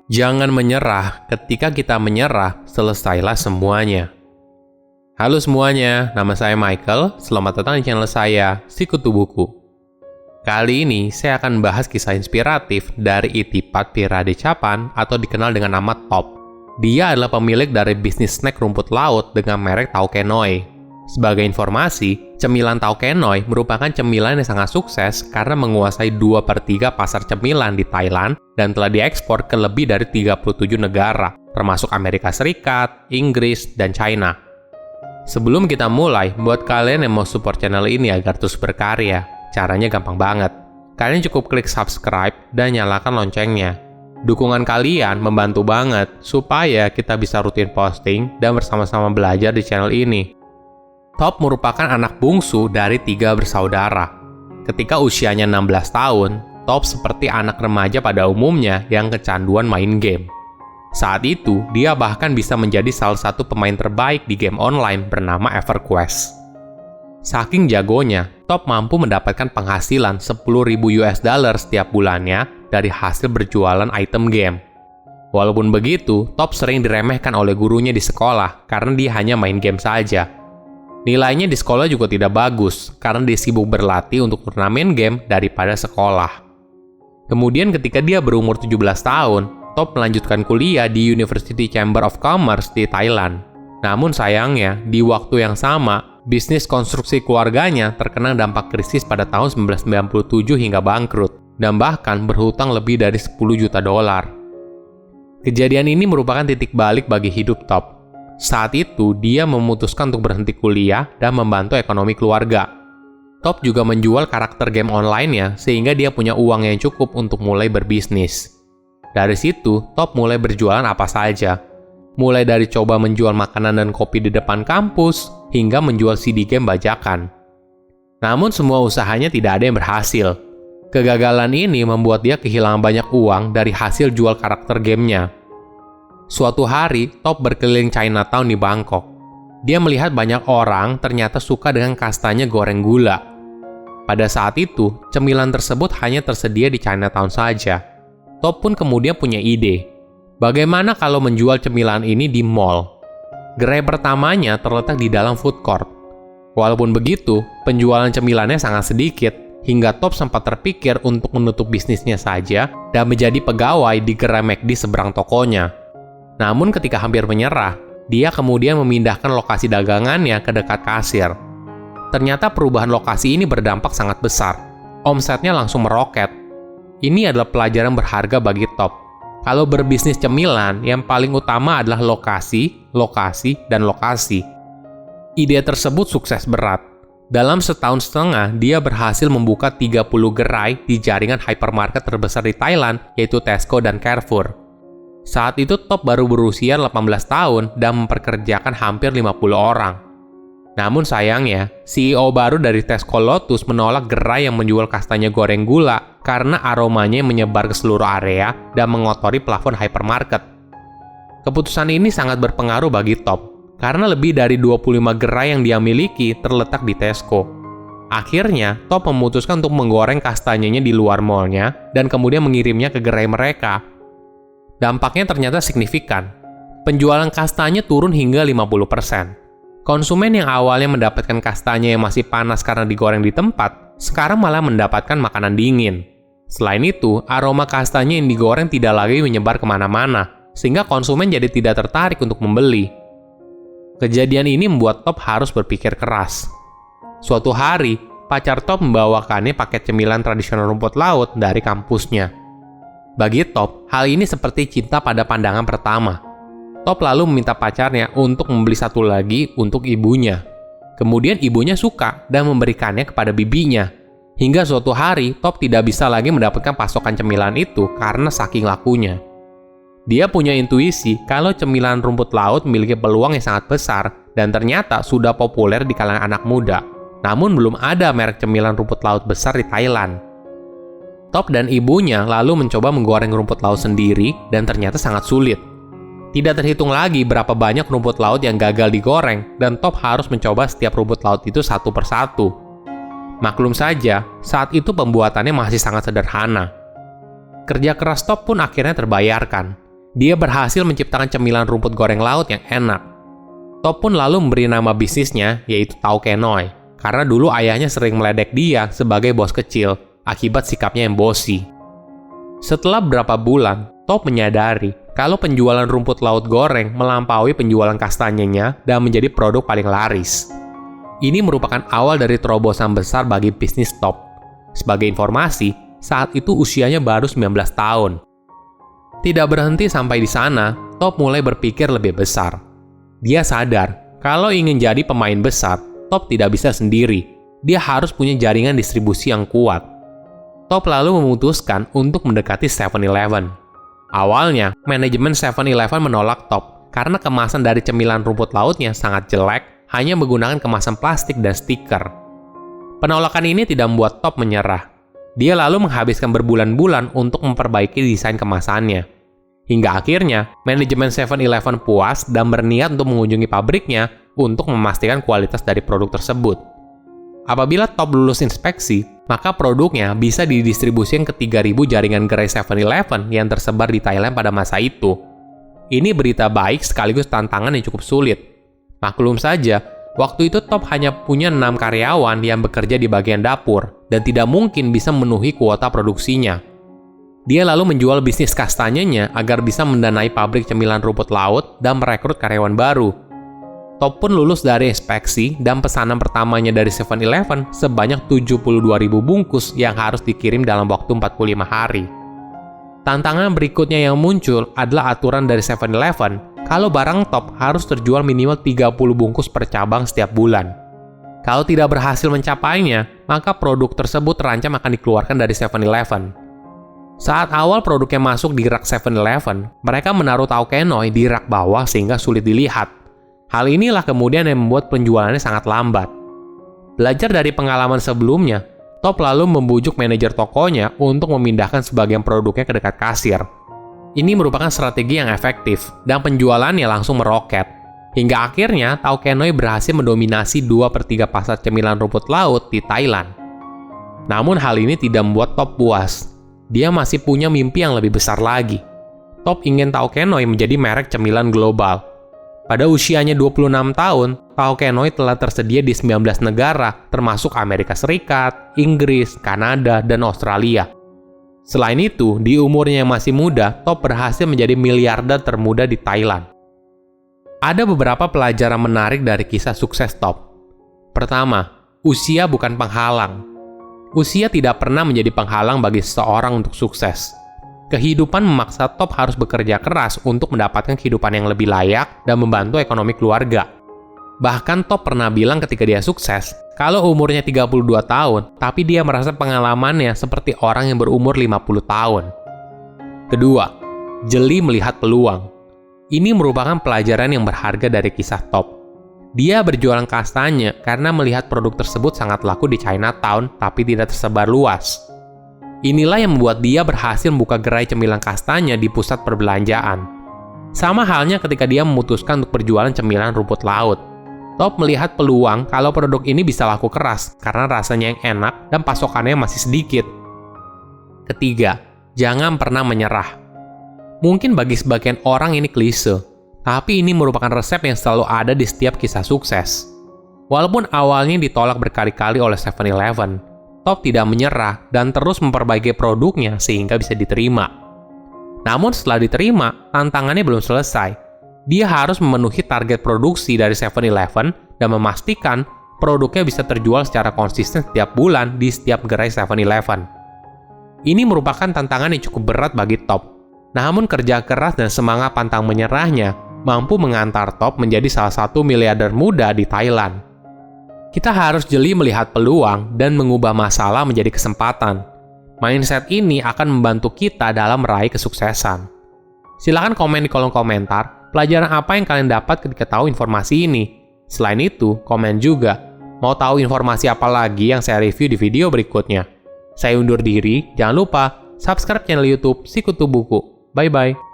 Jangan menyerah, ketika kita menyerah, selesailah semuanya. Halo semuanya, nama saya Michael, selamat datang di channel saya, Sikutu Buku. Kali ini saya akan bahas kisah inspiratif dari Itipat Piradicapan atau dikenal dengan nama Top. Dia adalah pemilik dari bisnis snack rumput laut dengan merek Taukenoi. Sebagai informasi, cemilan Taukenoi merupakan cemilan yang sangat sukses karena menguasai 2/3 pasar cemilan di Thailand dan telah diekspor ke lebih dari 37 negara, termasuk Amerika Serikat, Inggris, dan China. Sebelum kita mulai, buat kalian yang mau support channel ini agar terus berkarya, caranya gampang banget. Kalian cukup klik subscribe dan nyalakan loncengnya. Dukungan kalian membantu banget supaya kita bisa rutin posting dan bersama-sama belajar di channel ini. Top merupakan anak bungsu dari 3 bersaudara. Ketika usianya 16 tahun, Top seperti anak remaja pada umumnya yang kecanduan main game. Saat itu, dia bahkan bisa menjadi salah satu pemain terbaik di game online bernama EverQuest. Saking jagonya, Top mampu mendapatkan penghasilan $10.000 setiap bulannya dari hasil berjualan item game. Walaupun begitu, Top sering diremehkan oleh gurunya di sekolah karena dia hanya main game saja. Nilainya di sekolah juga tidak bagus karena dia sibuk berlatih untuk turnamen game daripada sekolah. Kemudian ketika dia berumur 17 tahun, Top melanjutkan kuliah di University Chamber of Commerce di Thailand. Namun sayangnya, di waktu yang sama, bisnis konstruksi keluarganya terkena dampak krisis pada tahun 1997 hingga bangkrut, dan bahkan berhutang lebih dari $10 juta. Kejadian ini merupakan titik balik bagi hidup Top. Saat itu, dia memutuskan untuk berhenti kuliah dan membantu ekonomi keluarga. Top juga menjual karakter game online-nya sehingga dia punya uang yang cukup untuk mulai berbisnis. Dari situ, Top mulai berjualan apa saja. Mulai dari coba menjual makanan dan kopi di depan kampus, hingga menjual CD game bajakan. Namun semua usahanya tidak ada yang berhasil. Kegagalan ini membuat dia kehilangan banyak uang dari hasil jual karakter gamenya. Suatu hari, Top berkeliling Chinatown di Bangkok. Dia melihat banyak orang ternyata suka dengan kastanya goreng gula. Pada saat itu, cemilan tersebut hanya tersedia di Chinatown saja. Top pun kemudian punya ide. Bagaimana kalau menjual cemilan ini di mall? Gerai pertamanya terletak di dalam food court. Walaupun begitu, penjualan cemilannya sangat sedikit, hingga Top sempat terpikir untuk menutup bisnisnya saja dan menjadi pegawai di gerai McD seberang tokonya. Namun ketika hampir menyerah, dia kemudian memindahkan lokasi dagangannya ke dekat kasir. Ternyata perubahan lokasi ini berdampak sangat besar. Omsetnya langsung meroket. Ini adalah pelajaran berharga bagi Top. Kalau berbisnis cemilan, yang paling utama adalah lokasi, dan lokasi. Ide tersebut sukses berat. Dalam setahun setengah, dia berhasil membuka 30 gerai di jaringan hypermarket terbesar di Thailand, yaitu Tesco dan Carrefour. Saat itu Top baru berusia 18 tahun dan memperkerjakan hampir 50 orang. Namun sayangnya, CEO baru dari Tesco Lotus menolak gerai yang menjual kastanya goreng gula karena aromanya yang menyebar ke seluruh area dan mengotori plafon hypermarket. Keputusan ini sangat berpengaruh bagi Top, karena lebih dari 25 gerai yang dia miliki terletak di Tesco. Akhirnya, Top memutuskan untuk menggoreng kastanyanya di luar mallnya dan kemudian mengirimnya ke gerai mereka. Dampaknya ternyata signifikan. Penjualan kastanya turun hingga 50%. Konsumen yang awalnya mendapatkan kastanya yang masih panas karena digoreng di tempat, sekarang malah mendapatkan makanan dingin. Selain itu, aroma kastanya yang digoreng tidak lagi menyebar kemana-mana, sehingga konsumen jadi tidak tertarik untuk membeli. Kejadian ini membuat Top harus berpikir keras. Suatu hari, pacar Top membawakannya paket cemilan tradisional rumput laut dari kampusnya. Bagi Top, hal ini seperti cinta pada pandangan pertama. Top lalu meminta pacarnya untuk membeli satu lagi untuk ibunya. Kemudian ibunya suka dan memberikannya kepada bibinya. Hingga suatu hari, Top tidak bisa lagi mendapatkan pasokan cemilan itu karena saking lakunya. Dia punya intuisi kalau cemilan rumput laut memiliki peluang yang sangat besar dan ternyata sudah populer di kalangan anak muda. Namun belum ada merek cemilan rumput laut besar di Thailand. Top dan ibunya lalu mencoba menggoreng rumput laut sendiri dan ternyata sangat sulit. Tidak terhitung lagi berapa banyak rumput laut yang gagal digoreng dan Top harus mencoba setiap rumput laut itu satu persatu. Maklum saja, saat itu pembuatannya masih sangat sederhana. Kerja keras Top pun akhirnya terbayarkan. Dia berhasil menciptakan cemilan rumput goreng laut yang enak. Top pun lalu memberi nama bisnisnya, yaitu Taukenoi, karena dulu ayahnya sering meledek dia sebagai bos kecil akibat sikapnya yang bosi. Setelah beberapa bulan, Top menyadari kalau penjualan rumput laut goreng melampaui penjualan kastanyenya dan menjadi produk paling laris. Ini merupakan awal dari terobosan besar bagi bisnis Top. Sebagai informasi, saat itu usianya baru 19 tahun. Tidak berhenti sampai di sana, Top mulai berpikir lebih besar. Dia sadar kalau ingin jadi pemain besar, Top tidak bisa sendiri. Dia harus punya jaringan distribusi yang kuat. Top lalu memutuskan untuk mendekati 7-Eleven. Awalnya, manajemen 7-Eleven menolak Top karena kemasan dari cemilan rumput lautnya sangat jelek, hanya menggunakan kemasan plastik dan stiker. Penolakan ini tidak membuat Top menyerah. Dia lalu menghabiskan berbulan-bulan untuk memperbaiki desain kemasannya. Hingga akhirnya, manajemen 7-Eleven puas dan berniat untuk mengunjungi pabriknya untuk memastikan kualitas dari produk tersebut. Apabila Top lulus inspeksi, maka produknya bisa didistribusikan ke 3.000 jaringan gerai 7-Eleven yang tersebar di Thailand pada masa itu. Ini berita baik sekaligus tantangan yang cukup sulit. Maklum saja, waktu itu Top hanya punya 6 karyawan yang bekerja di bagian dapur dan tidak mungkin bisa memenuhi kuota produksinya. Dia lalu menjual bisnis kastanyenya agar bisa mendanai pabrik cemilan rumput laut dan merekrut karyawan baru. Top pun lulus dari inspeksi dan pesanan pertamanya dari 7-Eleven sebanyak 72.000 bungkus yang harus dikirim dalam waktu 45 hari. Tantangan berikutnya yang muncul adalah aturan dari 7-Eleven kalau barang Top harus terjual minimal 30 bungkus per cabang setiap bulan. Kalau tidak berhasil mencapainya, maka produk tersebut terancam akan dikeluarkan dari 7-Eleven. Saat awal produknya masuk di rak 7-Eleven, mereka menaruh Taukenoi di rak bawah sehingga sulit dilihat. Hal inilah kemudian yang membuat penjualannya sangat lambat. Belajar dari pengalaman sebelumnya, Top lalu membujuk manajer tokonya untuk memindahkan sebagian produknya ke dekat kasir. Ini merupakan strategi yang efektif, dan penjualannya langsung meroket. Hingga akhirnya, Taukenoi berhasil mendominasi 2/3 pasar cemilan rumput laut di Thailand. Namun hal ini tidak membuat Top puas. Dia masih punya mimpi yang lebih besar lagi. Top ingin Taukenoi menjadi merek cemilan global. Pada usianya 26 tahun, Taukenoi telah tersedia di 19 negara, termasuk Amerika Serikat, Inggris, Kanada, dan Australia. Selain itu, di umurnya yang masih muda, Top berhasil menjadi miliarder termuda di Thailand. Ada beberapa pelajaran menarik dari kisah sukses Top. Pertama, usia bukan penghalang. Usia tidak pernah menjadi penghalang bagi seseorang untuk sukses. Kehidupan memaksa Top harus bekerja keras untuk mendapatkan kehidupan yang lebih layak dan membantu ekonomi keluarga. Bahkan Top pernah bilang ketika dia sukses, kalau umurnya 32 tahun, tapi dia merasa pengalamannya seperti orang yang berumur 50 tahun. Kedua, jeli melihat peluang. Ini merupakan pelajaran yang berharga dari kisah Top. Dia berjualan kastanya karena melihat produk tersebut sangat laku di Chinatown tapi tidak tersebar luas. Inilah yang membuat dia berhasil membuka gerai cemilan kastanya di pusat perbelanjaan. Sama halnya ketika dia memutuskan untuk berjualan cemilan rumput laut. Top melihat peluang kalau produk ini bisa laku keras karena rasanya yang enak dan pasokannya masih sedikit. Ketiga, jangan pernah menyerah. Mungkin bagi sebagian orang ini klise, tapi ini merupakan resep yang selalu ada di setiap kisah sukses. Walaupun awalnya ditolak berkali-kali oleh 7-Eleven, Top tidak menyerah dan terus memperbaiki produknya sehingga bisa diterima. Namun setelah diterima, tantangannya belum selesai. Dia harus memenuhi target produksi dari 7-Eleven dan memastikan produknya bisa terjual secara konsisten setiap bulan di setiap gerai 7-Eleven. Ini merupakan tantangan yang cukup berat bagi Top. Namun kerja keras dan semangat pantang menyerahnya mampu mengantar Top menjadi salah satu miliarder muda di Thailand. Kita harus jeli melihat peluang dan mengubah masalah menjadi kesempatan. Mindset ini akan membantu kita dalam meraih kesuksesan. Silahkan komen di kolom komentar pelajaran apa yang kalian dapat ketika tahu informasi ini. Selain itu, komen juga mau tahu informasi apa lagi yang saya review di video berikutnya. Saya undur diri, jangan lupa subscribe channel YouTube Sikutu Buku. Bye-bye.